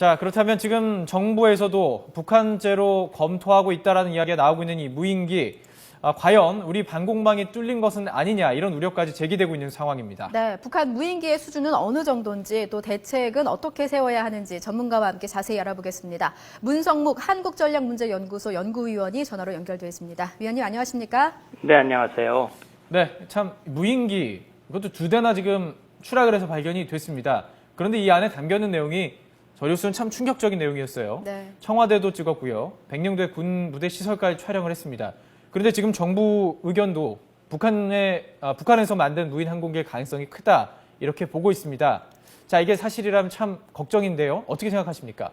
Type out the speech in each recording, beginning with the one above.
자, 그렇다면 지금 정부에서도 북한제로 검토하고 있다라는 이야기가 나오고 있는 이 무인기, 과연 우리 방공망이 뚫린 것은 아니냐 이런 우려까지 제기되고 있는 상황입니다. 네, 북한 무인기의 수준은 어느 정도인지 또 대책은 어떻게 세워야 하는지 전문가와 함께 자세히 알아보겠습니다. 문성묵 한국전략문제연구소 연구위원이 전화로 연결되어 있습니다. 위원님 안녕하십니까? 네, 안녕하세요. 네, 참 무인기 이것도 2대나 지금 추락을 해서 발견이 됐습니다. 그런데 이 안에 담겨 있는 내용이 저로서는 참 충격적인 내용이었어요. 네. 청와대도 찍었고요. 백령도의 군 무대 시설까지 촬영을 했습니다. 그런데 지금 정부 의견도 북한에서 만든 무인 항공기의 가능성이 크다 이렇게 보고 있습니다. 자, 이게 사실이라면 참 걱정인데요. 어떻게 생각하십니까?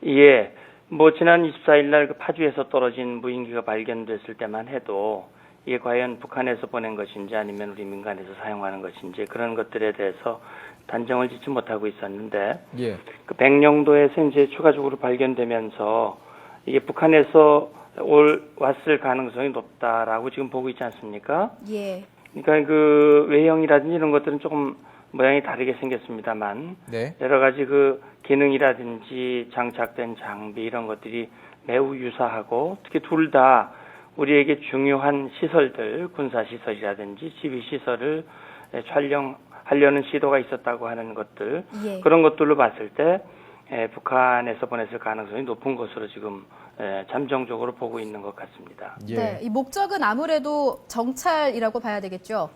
예, 지난 24일 날 그 파주에서 떨어진 무인기가 발견됐을 때만 해도 이게 과연 북한에서 보낸 것인지 아니면 우리 민간에서 사용하는 것인지 그런 것들에 대해서 단정을 짓지 못하고 있었는데, 예. 그 백령도에서 이제 추가적으로 발견되면서 이게 북한에서 왔을 가능성이 높다라고 지금 보고 있지 않습니까? 예. 그러니까 그 외형이라든지 이런 것들은 조금 모양이 다르게 생겼습니다만, 네. 여러 가지 그 기능이라든지 장착된 장비 이런 것들이 매우 유사하고 특히 둘 다 우리에게 중요한 시설들, 군사시설이라든지 지휘시설을 촬영하려는 시도가 있었다고 하는 것들, 예. 그런 것들로 봤을 때 북한에서 보냈을 가능성이 높은 것으로 지금 잠정적으로 보고 있는 것 같습니다. 예. 네, 이 목적은 아무래도 정찰이라고 봐야 되겠죠?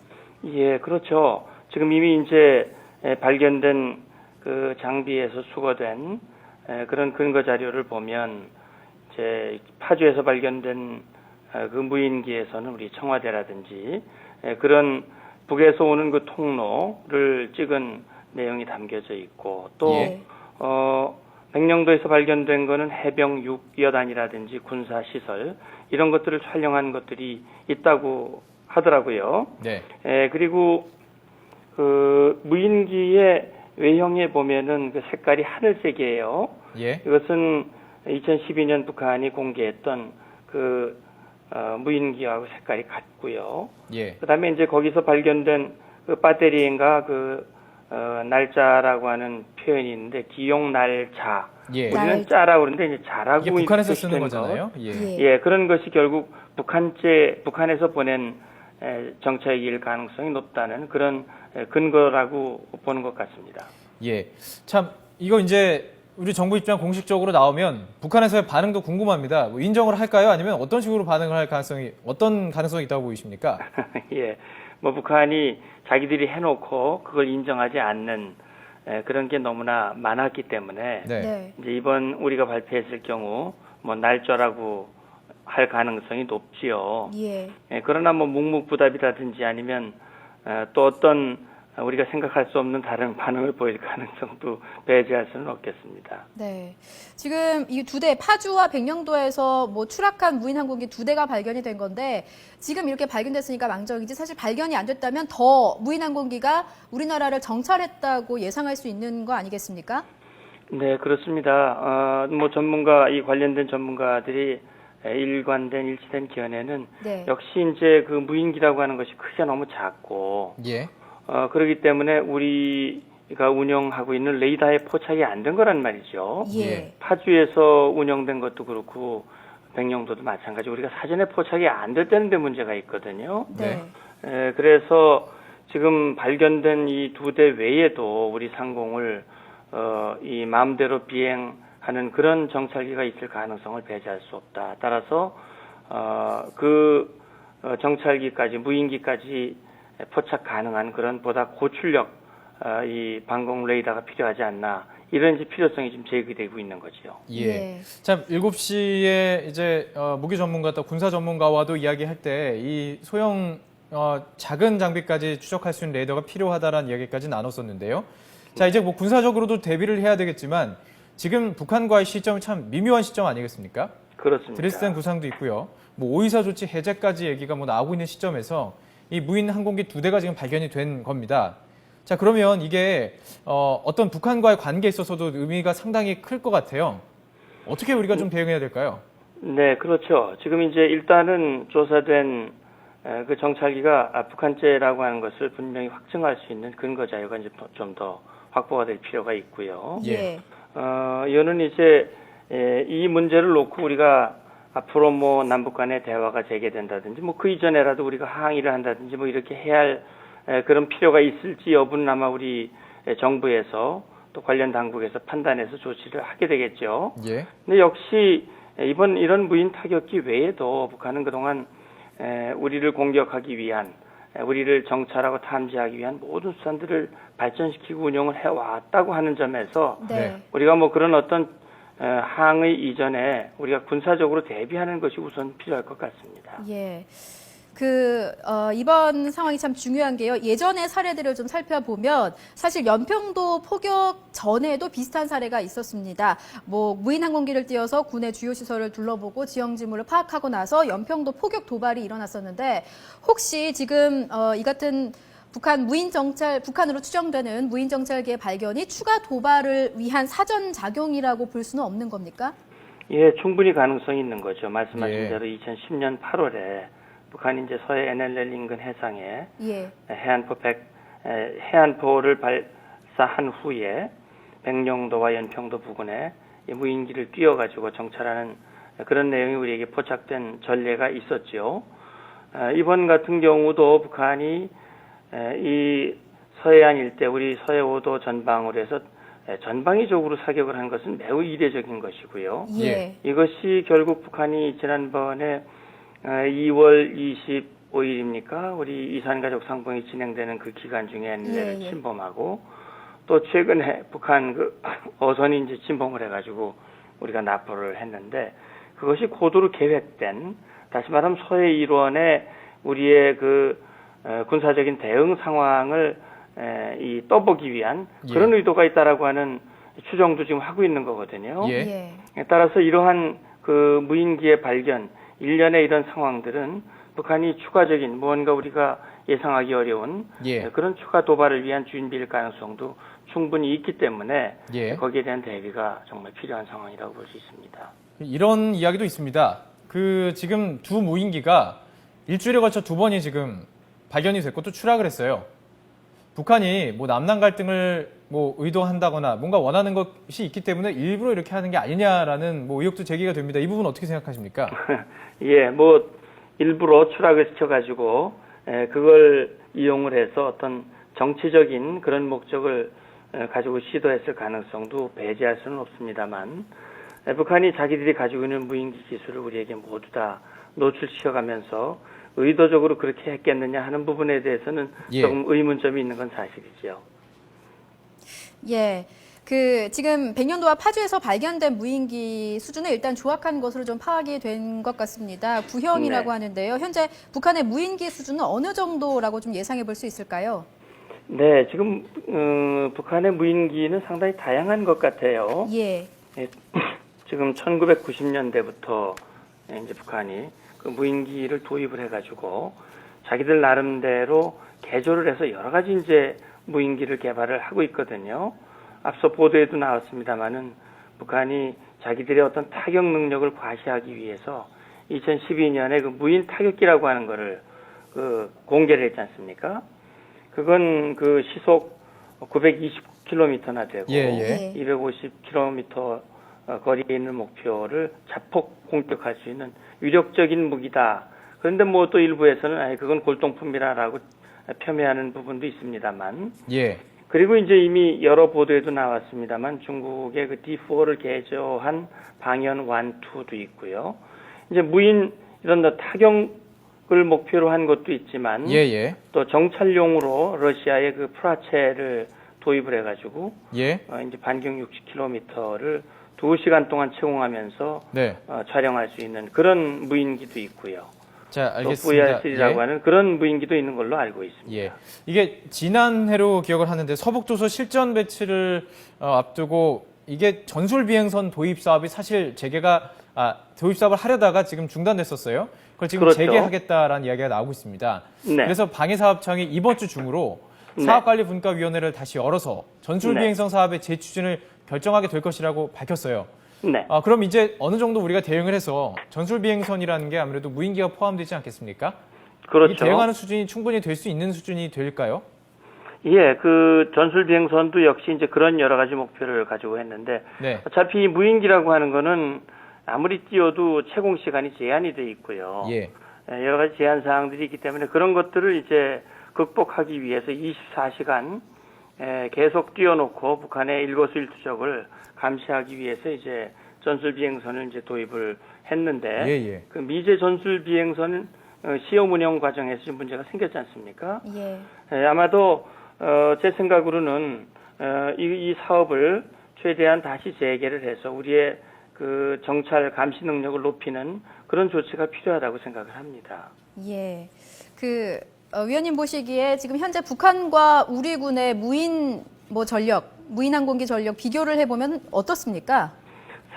예, 그렇죠. 지금 이미 이제 발견된 그 장비에서 수거된 그런 근거 자료를 보면 이제 파주에서 발견된 그 무인기에서는 우리 청와대라든지 그런 북에서 오는 그 통로를 찍은 내용이 담겨져 있고 또 예. 백령도에서 발견된 거는 해병 6여단이라든지 군사시설 이런 것들을 촬영한 것들이 있다고 하더라고요. 네. 그리고 그 무인기의 외형에 보면은 그 색깔이 하늘색이에요. 예. 이것은 2012년 북한이 공개했던 그 무인기하고 색깔이 같고요. 예. 그다음에 이제 거기서 발견된 그 배터리인가 날짜라고 하는 표현이 있는데 기용날짜. 예. 우리는 짜라고 그러는데 이제 자라고 이게 북한에서 뜻이 쓰는 된 거잖아요. 것. 예. 예, 그런 것이 결국 북한에서 보낸 정찰기일 가능성이 높다는 그런 근거라고 보는 것 같습니다. 예. 참 이거 이제 우리 정부 입장 공식적으로 나오면 북한에서의 반응도 궁금합니다. 뭐 인정을 할까요? 아니면 어떤 식으로 반응을 할 어떤 가능성이 있다고 보이십니까? 예. 북한이 자기들이 해놓고 그걸 인정하지 않는 그런 게 너무나 많았기 때문에 네. 네. 이제 이번 우리가 발표했을 경우 날짜라고 할 가능성이 높지요. 예. 그러나 묵묵부답이라든지 아니면 또 어떤 우리가 생각할 수 없는 다른 반응을 보일 가능성도 배제할 수는 없겠습니다. 네. 지금 이 2대, 파주와 백령도에서 추락한 무인 항공기 2대가 발견이 된 건데 지금 이렇게 발견됐으니까 망정이지 사실 발견이 안 됐다면 더 무인 항공기가 우리나라를 정찰했다고 예상할 수 있는 거 아니겠습니까? 네, 그렇습니다. 이 관련된 전문가들이 일치된 견해는 네. 역시 이제 그 무인기라고 하는 것이 크기가 너무 작고 예. 그렇기 때문에 우리가 운영하고 있는 레이더에 포착이 안 된 거란 말이죠. 예. 파주에서 운영된 것도 그렇고 백령도도 마찬가지. 우리가 사전에 포착이 안 됐다는 데 문제가 있거든요. 네. 그래서 지금 발견된 이 2대 외에도 우리 상공을 이 마음대로 비행하는 그런 정찰기가 있을 가능성을 배제할 수 없다. 따라서 정찰기까지 무인기까지 포착 가능한 그런 보다 고출력 이 방공 레이더가 필요하지 않나 이런 필요성이 지금 제기되고 있는 거죠. 예. 예. 참 7시에 이제 무기 전문가 또 군사 전문가와도 이야기할 때 이 소형 작은 장비까지 추적할 수 있는 레이더가 필요하다라는 이야기까지 나눴었는데요. 자, 이제 군사적으로도 대비를 해야 되겠지만 지금 북한과의 시점은 참 미묘한 시점 아니겠습니까? 그렇습니다. 드레스덴 구상도 있고요. 5.24 조치 해제까지 얘기가 나오고 있는 시점에서 이 무인 항공기 2대가 지금 발견이 된 겁니다. 자, 그러면 이게 어떤 북한과의 관계에 있어서도 의미가 상당히 클 것 같아요. 어떻게 우리가 좀 대응해야 될까요? 네, 그렇죠. 지금 이제 일단은 조사된 그 정찰기가 북한제라고 하는 것을 분명히 확증할 수 있는 근거 자료가 이제 좀 더 확보가 될 필요가 있고요. 예. 이거는 이제 이 문제를 놓고 우리가 앞으로 뭐 남북 간의 대화가 재개된다든지 뭐 그 이전에라도 우리가 항의를 한다든지 뭐 이렇게 해야 할 그런 필요가 있을지 여부는 아마 우리 정부에서 또 관련 당국에서 판단해서 조치를 하게 되겠죠. 예. 근데 역시 이번 이런 무인 타격기 외에도 북한은 그동안 우리를 공격하기 위한 우리를 정찰하고 탐지하기 위한 모든 수단들을 발전시키고 운영을 해왔다고 하는 점에서 네. 우리가 뭐 그런 어떤 항의 이전에 우리가 군사적으로 대비하는 것이 우선 필요할 것 같습니다. 예. 이번 상황이 참 중요한 게요. 예전의 사례들을 좀 살펴보면 사실 연평도 포격 전에도 비슷한 사례가 있었습니다. 뭐 무인 항공기를 띄워서 군의 주요 시설을 둘러보고 지형 지물을 파악하고 나서 연평도 포격 도발이 일어났었는데 혹시 지금 이 같은 북한으로 추정되는 무인 정찰기의 발견이 추가 도발을 위한 사전 작용이라고 볼 수는 없는 겁니까? 예, 충분히 가능성이 있는 거죠. 말씀하신 예. 대로 2010년 8월에 북한이 이제 서해 NLL 인근 해상에 예. 해안포를 발사한 후에 백령도와 연평도 부근에 이 무인기를 띄워가지고 정찰하는 그런 내용이 우리에게 포착된 전례가 있었죠. 이번 같은 경우도 북한이 이 서해안 일대 우리 서해 5도 전방으로 해서 전방위적으로 사격을 한 것은 매우 이례적인 것이고요. 예. 이것이 결국 북한이 지난번에 2월 25일입니까? 우리 이산가족 상봉이 진행되는 그 기간 중에 NLL을 예. 침범하고 또 최근에 북한 어선이 이제 침범을 해가지고 우리가 납포를 했는데 그것이 고도로 계획된 다시 말하면 서해 일원의 우리의 군사적인 대응 상황을 떠보기 위한 그런 의도가 있다라고 하는 추정도 지금 하고 있는 거거든요. 예. 따라서 이러한 그 무인기의 발견, 일련의 이런 상황들은 북한이 추가적인 무언가 우리가 예상하기 어려운 그런 추가 도발을 위한 준비일 가능성도 충분히 있기 때문에 거기에 대한 대비가 정말 필요한 상황이라고 볼 수 있습니다. 이런 이야기도 있습니다. 지금 두 무인기가 일주일에 걸쳐 두 번이 지금 발견이 됐고 또 추락을 했어요. 북한이 뭐 남남 갈등을 뭐 의도한다거나 뭔가 원하는 것이 있기 때문에 일부러 이렇게 하는 게 아니냐라는 뭐 의혹도 제기가 됩니다. 이 부분 어떻게 생각하십니까? 예, 뭐 일부러 추락을 시켜가지고 그걸 이용을 해서 어떤 정치적인 그런 목적을 가지고 시도했을 가능성도 배제할 수는 없습니다만 북한이 자기들이 가지고 있는 무인기 기술을 우리에게 모두 다 노출시켜가면서 의도적으로 그렇게 했겠느냐 하는 부분에 대해서는 조금 의문점이 있는 건 사실이죠. 예. 지금 백령도와 파주에서 발견된 무인기 수준을 일단 조악한 것으로 좀 파악이 된 것 같습니다. 구형이라고 하는데요. 현재 북한의 무인기 수준은 어느 정도라고 좀 예상해 볼 수 있을까요? 네, 지금 북한의 무인기는 상당히 다양한 것 같아요. 예. 지금 1990년대부터 이제 북한이 그 무인기를 도입을 해가지고 자기들 나름대로 개조를 해서 여러 가지 이제 무인기를 개발을 하고 있거든요. 앞서 보도에도 나왔습니다만은 북한이 자기들의 어떤 타격 능력을 과시하기 위해서 2012년에 그 무인 타격기라고 하는 거를 공개를 했지 않습니까? 그건 시속 920km나 되고 250km 거리에 있는 목표를 자폭 공격할 수 있는 위력적인 무기다. 그런데 뭐 또 일부에서는 그건 골동품이라고 폄훼하는 부분도 있습니다만. 그리고 이제 이미 여러 보도에도 나왔습니다만 중국의 그 D4를 개조한 방연 1, 2도 있고요. 이제 무인 이런 타격을 목표로 한 것도 있지만 또 정찰용으로 러시아의 그 프라체를 도입을 해가지고 이제 반경 60km를 2시간 동안 채공하면서 촬영할 수 있는 그런 무인기도 있고요. 자, 알겠습니다. 또 VR3라고 하는 그런 무인기도 있는 걸로 알고 있습니다. 이게 지난해로 기억을 하는데 서북조서 실전 배치를 앞두고 이게 전술 비행선 도입 사업이 사실 도입 사업을 하려다가 지금 중단됐었어요. 그걸 지금 재개하겠다라는 이야기가 나오고 있습니다. 그래서 방위사업청이 이번 주 중으로 사업관리분과위원회를 다시 열어서 전술 비행선 사업의 재추진을 결정하게 될 것이라고 밝혔어요. 그럼 이제 어느 정도 우리가 대응을 해서 전술 비행선이라는 게 아무래도 무인기가 포함되지 않겠습니까? 그렇죠. 이 대응하는 수준이 충분히 될 수 있는 수준이 될까요? 예, 그 전술 비행선도 역시 이제 그런 여러 가지 목표를 가지고 했는데 네. 어차피 무인기라고 하는 거는 아무리 띄워도 채공 시간이 제한이 돼 있고요. 예. 여러 가지 제한 사항들이 있기 때문에 그런 것들을 이제 극복하기 위해서 24시간 계속 띄워놓고 북한의 일거수일투족을 감시하기 위해서 이제 전술 비행선을 이제 도입을 했는데 예. 그 미제 전술 비행선 시험 운영 과정에서 좀 문제가 생겼지 않습니까? 예. 아마도 제 생각으로는 이 사업을 최대한 다시 재개를 해서 우리의 그 정찰 감시 능력을 높이는 그런 조치가 필요하다고 생각을 합니다. 예. 그 위원님 보시기에 지금 현재 북한과 우리 군의 무인 전력, 무인 항공기 전력 비교를 해보면 어떻습니까?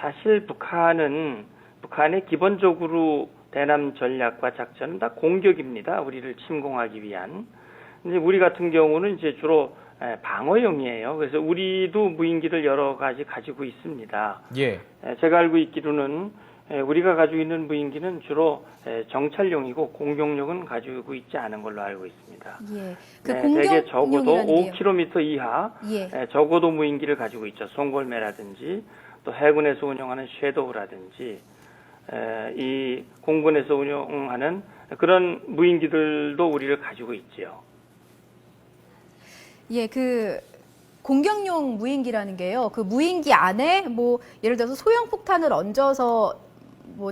사실 북한의 기본적으로 대남 전략과 작전은 다 공격입니다. 우리를 침공하기 위한. 근데 우리 같은 경우는 이제 주로 방어용이에요. 그래서 우리도 무인기를 여러 가지 가지고 있습니다. 예. 제가 알고 있기로는 우리가 가지고 있는 무인기는 주로 정찰용이고 공격용은 가지고 있지 않은 걸로 알고 있습니다. 예. 그 대개 적어도 공격용이라는 게요. 5km 이하 예. 적어도 무인기를 가지고 있죠. 송골매라든지 또 해군에서 운영하는 섀도우라든지 이 공군에서 운영하는 그런 무인기들도 우리를 가지고 있지요. 예, 그 공격용 무인기라는 게요. 그 무인기 안에 예를 들어서 소형 폭탄을 얹어서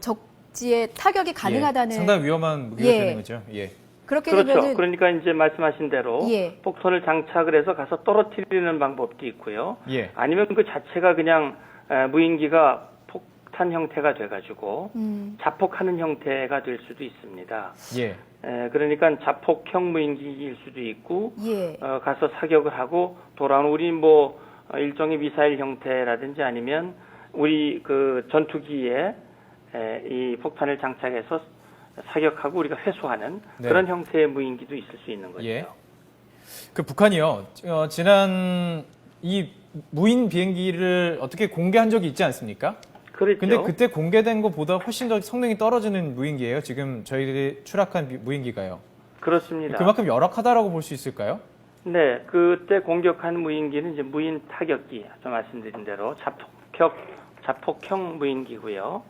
적지에 타격이 가능하다는. 예. 상당히 위험한 무기가 되는 거죠. 예. 그렇게 그렇죠. 되면은 그러니까 이제 말씀하신 대로 예. 폭탄을 장착을 해서 가서 떨어뜨리는 방법도 있고요. 예. 아니면 그 자체가 그냥 무인기가 폭탄 형태가 돼가지고 자폭하는 형태가 될 수도 있습니다. 예. 그러니까 자폭형 무인기일 수도 있고 예. 가서 사격을 하고 돌아오는 우리 일종의 미사일 형태라든지 아니면 우리 그 전투기에 이 폭탄을 장착해서 사격하고 우리가 회수하는 네. 그런 형태의 무인기도 있을 수 있는 거죠. 예. 그 북한이요. 지난 이 무인 비행기를 어떻게 공개한 적이 있지 않습니까? 그렇죠. 근데 그때 공개된 것보다 훨씬 더 성능이 떨어지는 무인기예요. 지금 저희들이 추락한 무인기가요. 그렇습니다. 그만큼 열악하다라고 볼 수 있을까요? 네, 그때 공격한 무인기는 이제 무인 타격기, 아까 말씀드린 대로 자폭형 무인기고요.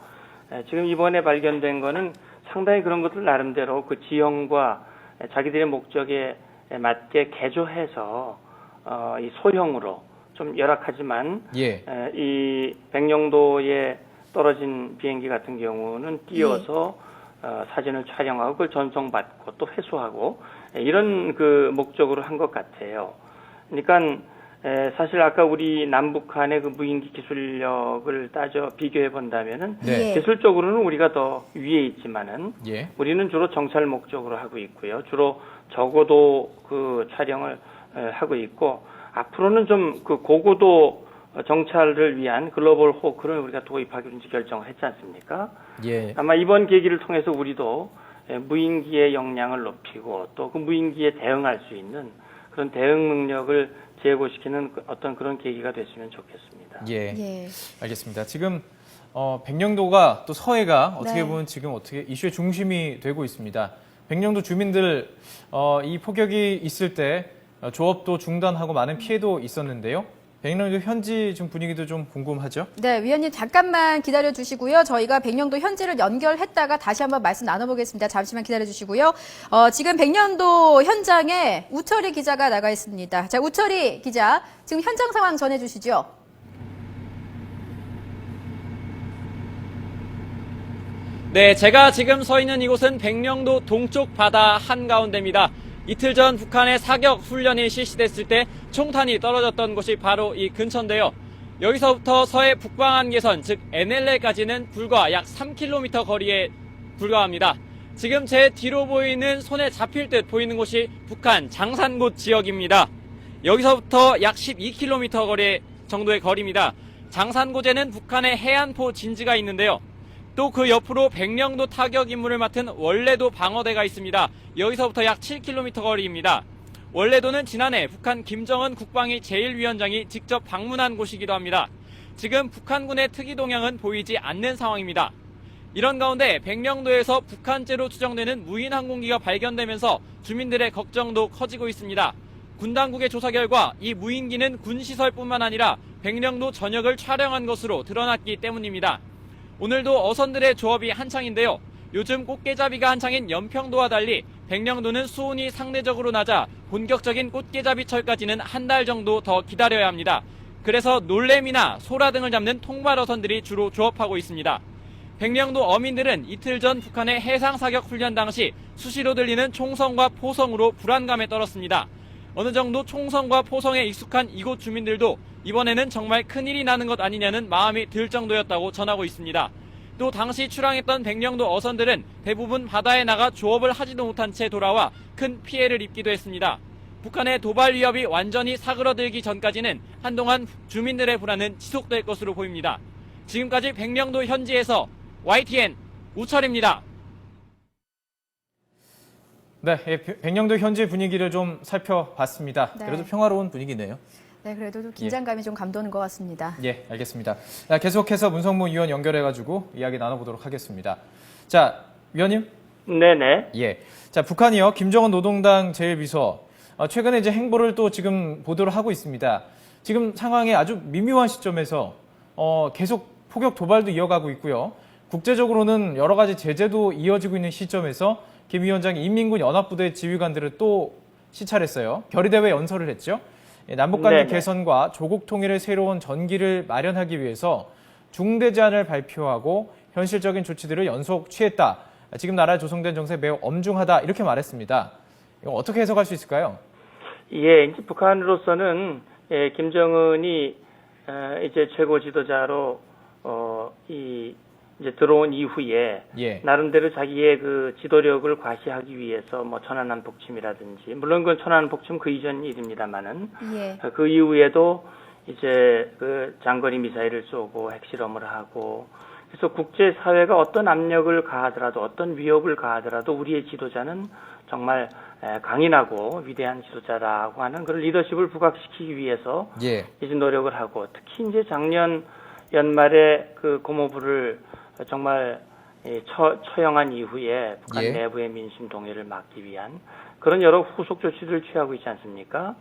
지금 이번에 발견된 거는 상당히 그런 것들 나름대로 그 지형과 자기들의 목적에 맞게 개조해서 이 소형으로 좀 열악하지만 예. 이 백령도에 떨어진 비행기 같은 경우는 띄워서 사진을 촬영하고 그걸 전송받고 또 회수하고 이런 그 목적으로 한 것 같아요. 그러니까 사실 아까 우리 남북한의 그 무인기 기술력을 따져 비교해 본다면은 네. 예. 기술적으로는 우리가 더 위에 있지만은 예. 우리는 주로 정찰 목적으로 하고 있고요. 주로 적어도 그 촬영을 하고 있고 앞으로는 좀 그 고고도 정찰을 위한 글로벌 호크를 우리가 도입하기로 이제 결정을 했지 않습니까? 예. 아마 이번 계기를 통해서 우리도 무인기의 역량을 높이고 또 그 무인기에 대응할 수 있는 그런 대응 능력을 제고시키는 어떤 그런 계기가 됐으면 좋겠습니다. 예. 예. 알겠습니다. 지금 백령도가 또 서해가 어떻게 네. 보면 지금 이슈의 중심이 되고 있습니다. 백령도 주민들 이 폭격이 있을 때 조업도 중단하고 많은 피해도 있었는데요. 백령도 현지 좀 분위기도 좀 궁금하죠? 네, 위원님 잠깐만 기다려 주시고요. 저희가 백령도 현지를 연결했다가 다시 한번 말씀 나눠보겠습니다. 잠시만 기다려 주시고요. 지금 백령도 현장에 우철이 기자가 나가 있습니다. 자, 우철이 기자, 지금 현장 상황 전해 주시죠. 네, 제가 지금 서 있는 이곳은 백령도 동쪽 바다 한가운데입니다. 이틀 전 북한의 사격 훈련이 실시됐을 때 총탄이 떨어졌던 곳이 바로 이 근처인데요. 여기서부터 서해 북방한계선, 즉 NLL까지는 불과 약 3km 거리에 불과합니다. 지금 제 뒤로 보이는 손에 잡힐 듯 보이는 곳이 북한 장산곶 지역입니다. 여기서부터 약 12km 거리 정도의 거리입니다. 장산곶에는 북한의 해안포 진지가 있는데요. 또 그 옆으로 백령도 타격 임무를 맡은 월레도 방어대가 있습니다. 여기서부터 약 7km 거리입니다. 월레도는 지난해 북한 김정은 국방위 제1위원장이 직접 방문한 곳이기도 합니다. 지금 북한군의 특이 동향은 보이지 않는 상황입니다. 이런 가운데 백령도에서 북한제로 추정되는 무인 항공기가 발견되면서 주민들의 걱정도 커지고 있습니다. 군 당국의 조사 결과 이 무인기는 군 시설뿐만 아니라 백령도 전역을 촬영한 것으로 드러났기 때문입니다. 오늘도 어선들의 조업이 한창인데요. 요즘 꽃게잡이가 한창인 연평도와 달리 백령도는 수온이 상대적으로 낮아 본격적인 꽃게잡이철까지는 한 달 정도 더 기다려야 합니다. 그래서 놀래미나 소라 등을 잡는 통발 어선들이 주로 조업하고 있습니다. 백령도 어민들은 이틀 전 북한의 해상 사격 훈련 당시 수시로 들리는 총성과 포성으로 불안감에 떨었습니다. 어느 정도 총성과 포성에 익숙한 이곳 주민들도 이번에는 정말 큰일이 나는 것 아니냐는 마음이 들 정도였다고 전하고 있습니다. 또 당시 출항했던 백령도 어선들은 대부분 바다에 나가 조업을 하지도 못한 채 돌아와 큰 피해를 입기도 했습니다. 북한의 도발 위협이 완전히 사그러들기 전까지는 한동안 주민들의 불안은 지속될 것으로 보입니다. 지금까지 백령도 현지에서 YTN 우철입니다. 네, 백령도 현지 분위기를 좀 살펴봤습니다. 네. 그래도 평화로운 분위기네요. 네, 그래도 좀 긴장감이 좀 감도는 것 같습니다. 예, 알겠습니다. 계속해서 문성무 위원 연결해가지고 이야기 나눠보도록 하겠습니다. 자, 위원님. 네네. 예. 자, 북한이요. 김정은 노동당 제1비서. 최근에 이제 행보를 또 지금 보도를 하고 있습니다. 지금 상황이 아주 미묘한 시점에서 계속 포격 도발도 이어가고 있고요. 국제적으로는 여러 가지 제재도 이어지고 있는 시점에서 김 위원장이 인민군 연합부대 지휘관들을 또 시찰했어요. 결의대회 연설을 했죠. 남북관계 네네. 개선과 조국 통일의 새로운 전기를 마련하기 위해서 중대 제안을 발표하고 현실적인 조치들을 연속 취했다. 지금 나라에 조성된 정세 매우 엄중하다. 이렇게 말했습니다. 이거 어떻게 해석할 수 있을까요? 예, 이제 북한으로서는 김정은이 이제 최고 지도자로 이제 들어온 이후에 예. 나름대로 자기의 그 지도력을 과시하기 위해서 뭐 천안함 복침이라든지 물론 그 천안함 복침 그 이전 일입니다만은 예. 그 이후에도 이제 그 장거리 미사일을 쏘고 핵실험을 하고 그래서 국제 사회가 어떤 압력을 가하더라도 어떤 위협을 가하더라도 우리의 지도자는 정말 강인하고 위대한 지도자라고 하는 그런 리더십을 부각시키기 위해서 예. 이제 노력을 하고 특히 이제 작년 연말에 그 고모부를 정말 처형한 이후에 북한 예. 내부의 민심 동요를 막기 위한 그런 여러 후속 조치들을 취하고 있지 않습니까?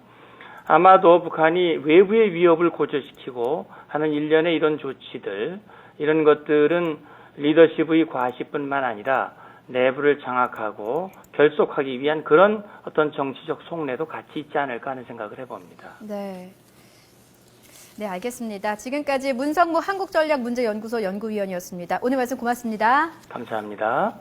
아마도 북한이 외부의 위협을 고조시키고 하는 일련의 이런 조치들, 이런 것들은 리더십의 과시뿐만 아니라 내부를 장악하고 결속하기 위한 그런 어떤 정치적 속내도 같이 있지 않을까 하는 생각을 해봅니다. 네. 네, 알겠습니다. 지금까지 문성무 한국전략문제연구소 연구위원이었습니다. 오늘 말씀 고맙습니다. 감사합니다.